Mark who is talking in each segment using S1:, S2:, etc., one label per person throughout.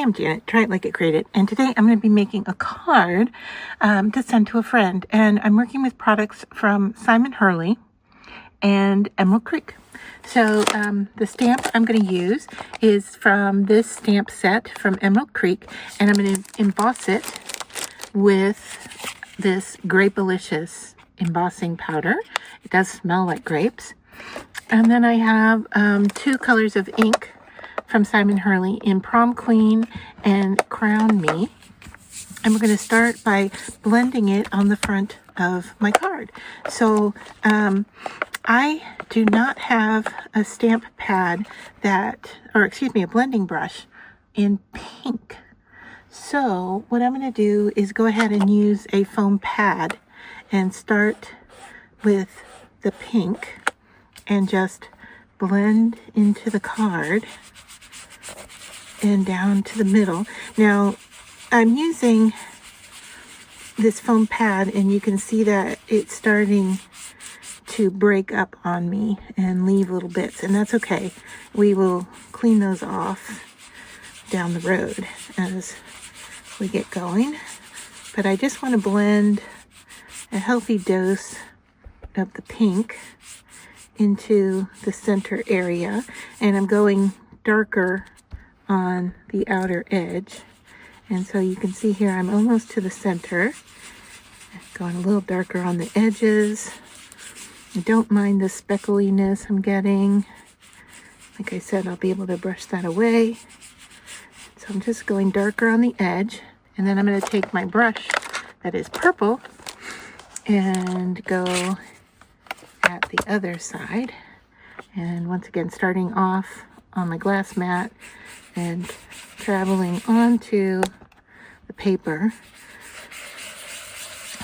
S1: I'm Janet, try it like it created, and today I'm going to be making a card to send to a friend, and I'm working with products from Simon Hurley and Emerald Creek. So the stamp I'm going to use is from this stamp set from Emerald Creek, and I'm going to emboss it with this Grapelicious embossing powder. It does smell like grapes. And then I have two colors of ink from Simon Hurley in Prom Queen and Crown Me. And we're going to start by blending it on the front of my card. So I do not have a stamp pad a blending brush in pink. So what I'm going to do is go ahead and use a foam pad and start with the pink and just blend into the card and down to the middle. Now, I'm using this foam pad, and you can see that it's starting to break up on me and leave little bits, and that's okay. We will clean those off down the road as we get going. But I just want to blend a healthy dose of the pink into the center area, and I'm going darker on the outer edge, and so you can see here I'm almost to the center, going a little darker on the edges. I don't mind the speckliness I'm getting. Like I said, I'll be able to brush that away. So I'm just going darker on the edge, and then I'm going to take my brush that is purple and go at the other side, and once again starting off on my glass mat and traveling onto the paper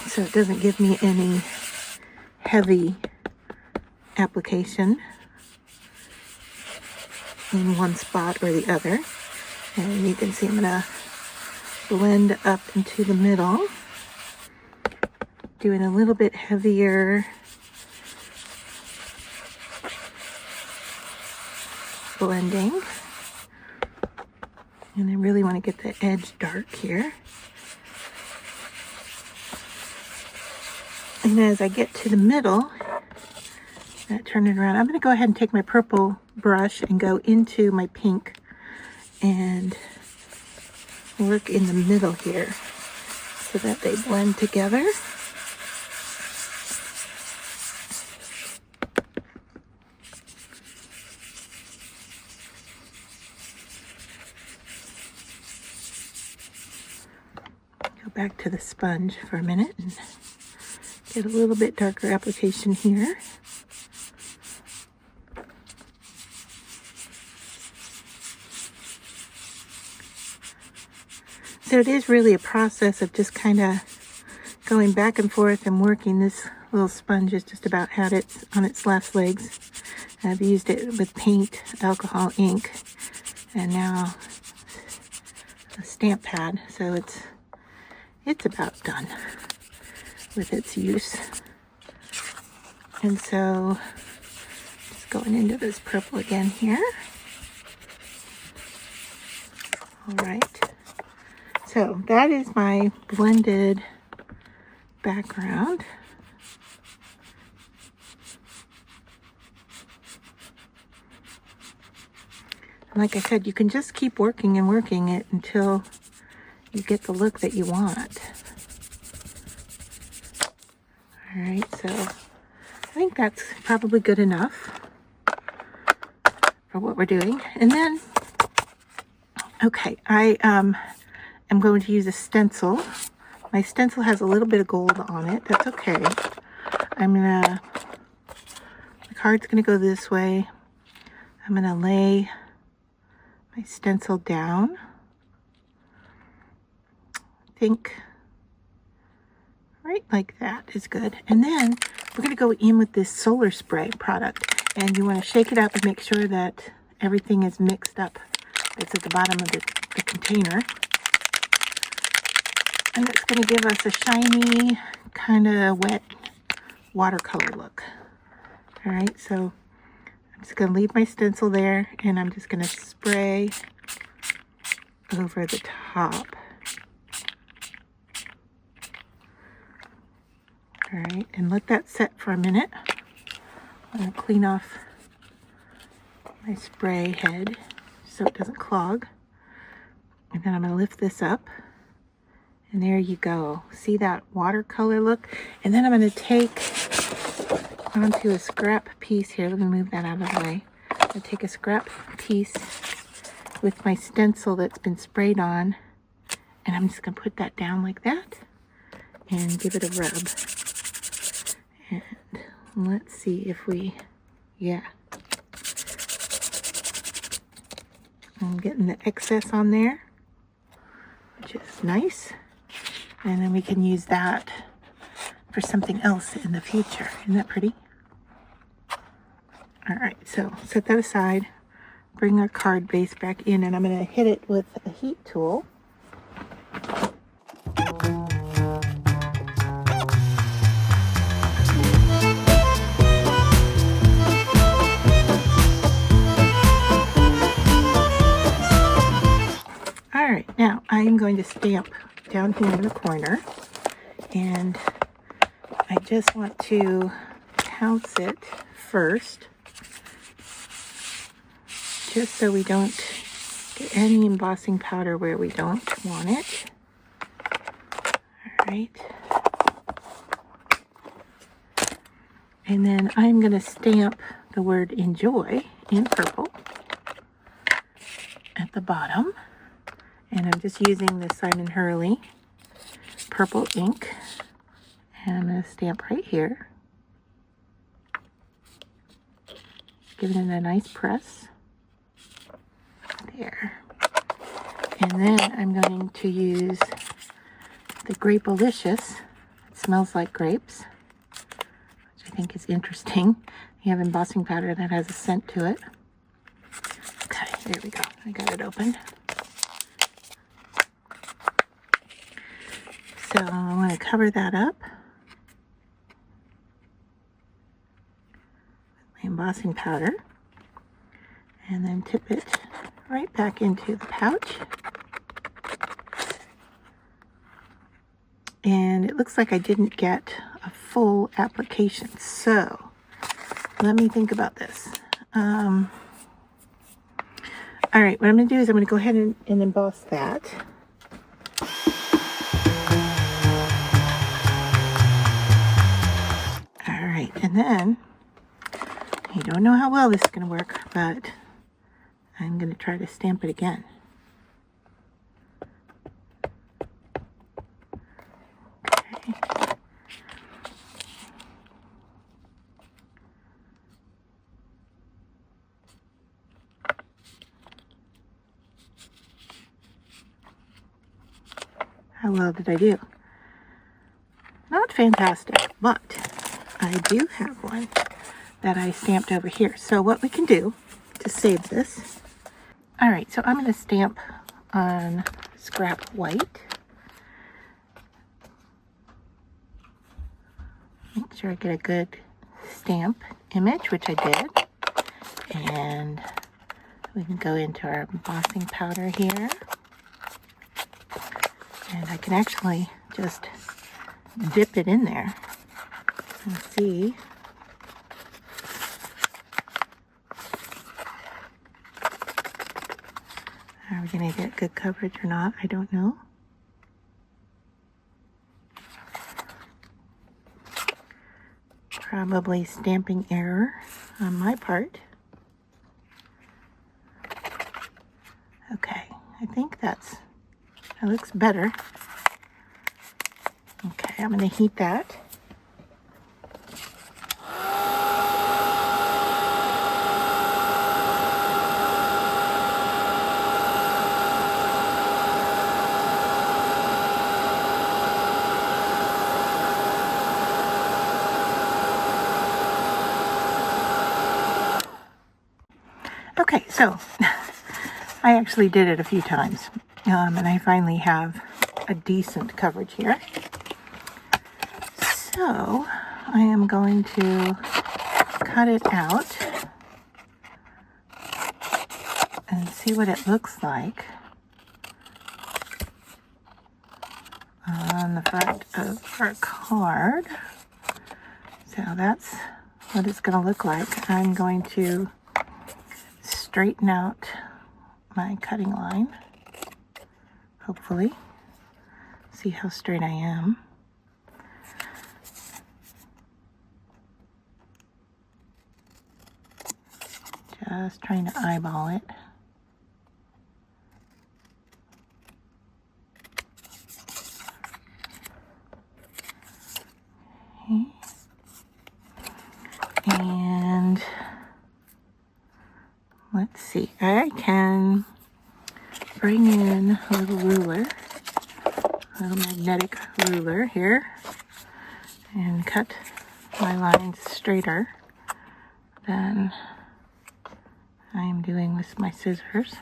S1: so it doesn't give me any heavy application in one spot or the other. And you can see I'm going to blend up into the middle, doing a little bit heavier blending, and I really want to get the edge dark here. And as I get to the middle, turn it around. I'm going to go ahead and take my purple brush and go into my pink and work in the middle here so that they blend together. Back to the sponge for a minute and get a little bit darker application here. So it is really a process of just kind of going back and forth and working. This little sponge is just about had it on its last legs. I've used it with paint, alcohol, ink, and now a stamp pad. So it's about done with its use. And so just going into this purple again here. All right. So that is my blended background. And like I said, you can just keep working and working it until you get the look that you want. All right, so I think that's probably good enough for what we're doing. And then, okay, I am going to use a stencil. My stencil has a little bit of gold on it. That's okay. The card's gonna go this way. I'm gonna lay my stencil down. Think right like that is good. And then we're going to go in with this solar spray product, and you want to shake it up and make sure that everything is mixed up. It's at the bottom of the container, and it's going to give us a shiny kind of wet watercolor look. All right, so I'm just going to leave my stencil there, and I'm just going to spray over the top. All right, and let that set for a minute. I'm going to clean off my spray head so it doesn't clog. And then I'm going to lift this up. And there you go. See that watercolor look? And then I'm going to take onto a scrap piece here. Let me move that out of the way. I'm going to take a scrap piece with my stencil that's been sprayed on. And I'm just going to put that down like that and give it a rub. And let's see if we, yeah. I'm getting the excess on there, which is nice. And then we can use that for something else in the future. Isn't that pretty? All right, so set that aside. Bring our card base back in, and I'm going to hit it with a heat tool. All right, now I'm going to stamp down here in the corner, and I just want to pounce it first, just so we don't get any embossing powder where we don't want it. All right. And then I'm going to stamp the word enjoy in purple at the bottom. And I'm just using the Simon Hurley purple ink. And I'm going to stamp right here. Give it a nice press. There. And then I'm going to use the Grapelicious. It smells like grapes, which I think is interesting. You have embossing powder that has a scent to it. Okay, there we go. I got it open. So I want to cover that up with my embossing powder and then tip it right back into the pouch. And it looks like I didn't get a full application, so let me think about this. All right, what I'm going to do is I'm going to go ahead and emboss that. All right, and then I don't know how well this is going to work, but I'm going to try to stamp it again. Okay. How well did I do? Not fantastic, but I do have one that I stamped over here. So what we can do to save this, all right, so I'm going to stamp on scrap white. Make sure I get a good stamp image, which I did. And we can go into our embossing powder here. And I can actually just dip it in there and see. Are we going to get good coverage or not? I don't know. Probably stamping error on my part. Okay, I think that looks better. Okay, I'm going to heat that. Okay, so I actually did it a few times, and I finally have a decent coverage here. So I am going to cut it out and see what it looks like. on the front of our card. So that's what it's going to look like. I'm going to straighten out my cutting line, hopefully. See how straight I am. Just trying to eyeball it. Okay. And let's see, I can bring in a little ruler, a little magnetic ruler here, and cut my lines straighter than I'm doing with my scissors.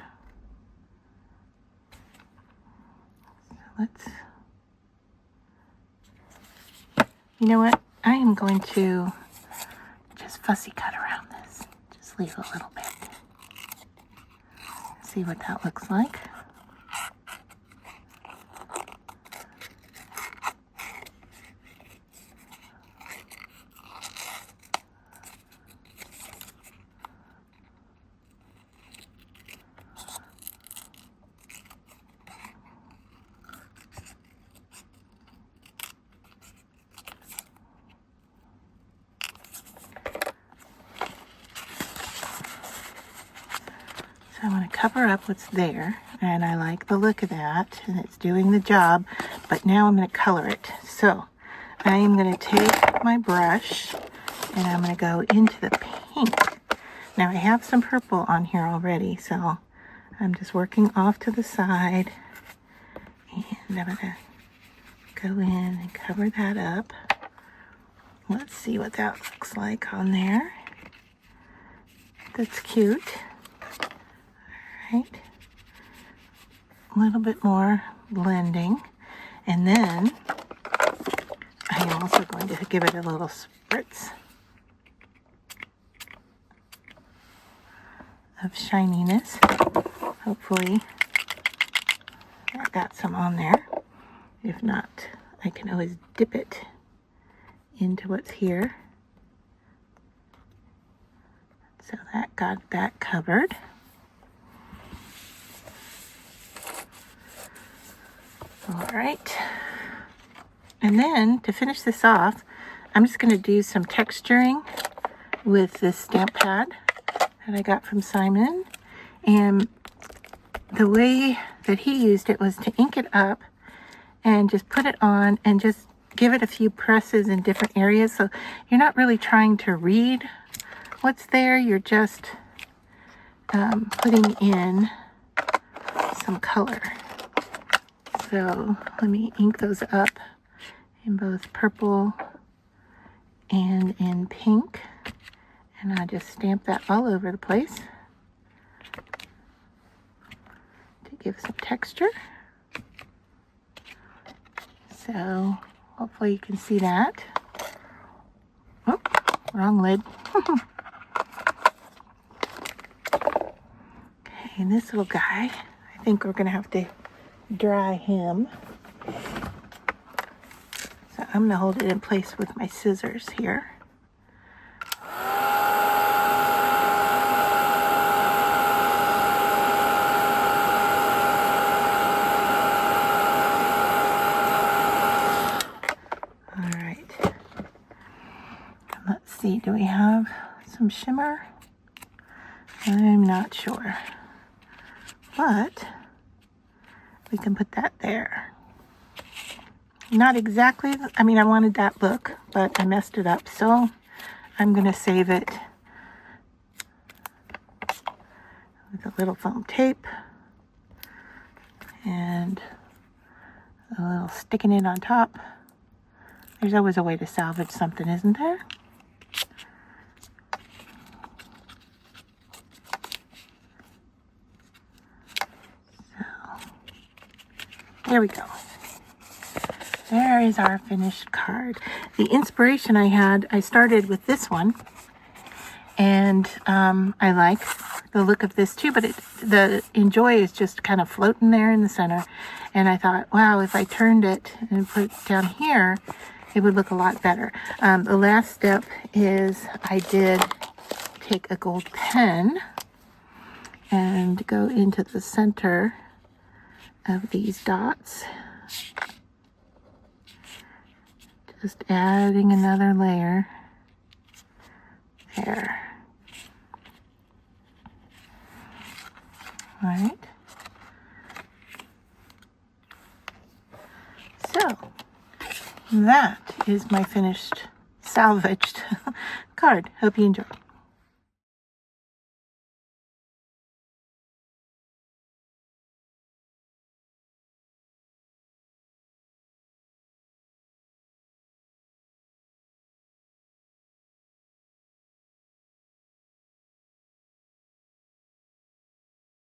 S1: So let's, you know what? I am going to just fussy cut around this. Just leave a little bit. See what that looks like. So I'm going to cover up what's there, and I like the look of that, and it's doing the job, but now I'm going to color it. So I am going to take my brush, and I'm going to go into the pink. Now I have some purple on here already, so I'm just working off to the side, and I'm going to go in and cover that up. Let's see what that looks like on there. That's cute. Right, a little bit more blending, and then I am also going to give it a little spritz of shininess. Hopefully I got some on there. If not, I can always dip it into what's here. So that got that covered. All right, and then to finish this off, I'm just going to do some texturing with this stamp pad that I got from Simon. And the way that he used it was to ink it up and just put it on and just give it a few presses in different areas. So you're not really trying to read what's there, you're just putting in some color. So let me ink those up in both purple and in pink. And I just stamp that all over the place to give some texture. So hopefully you can see that. Oh, wrong lid. Okay, and this little guy, I think we're going to have to dry him. So I'm going to hold it in place with my scissors here. All right. Let's see, do we have some shimmer? I'm not sure. But we can put that there. Not exactly, I mean, I wanted that look, but I messed it up. So I'm going to save it with a little foam tape and a little sticking it on top. There's always a way to salvage something, isn't there? There we go. There is our finished card. The inspiration I had, I started with this one, and I like the look of this too, but the Enjoy is just kind of floating there in the center. And I thought, wow, if I turned it and put it down here, it would look a lot better. The last step is I did take a gold pen and go into the center of these dots. Just adding another layer there. All right. So that is my finished salvaged card. Hope you enjoy.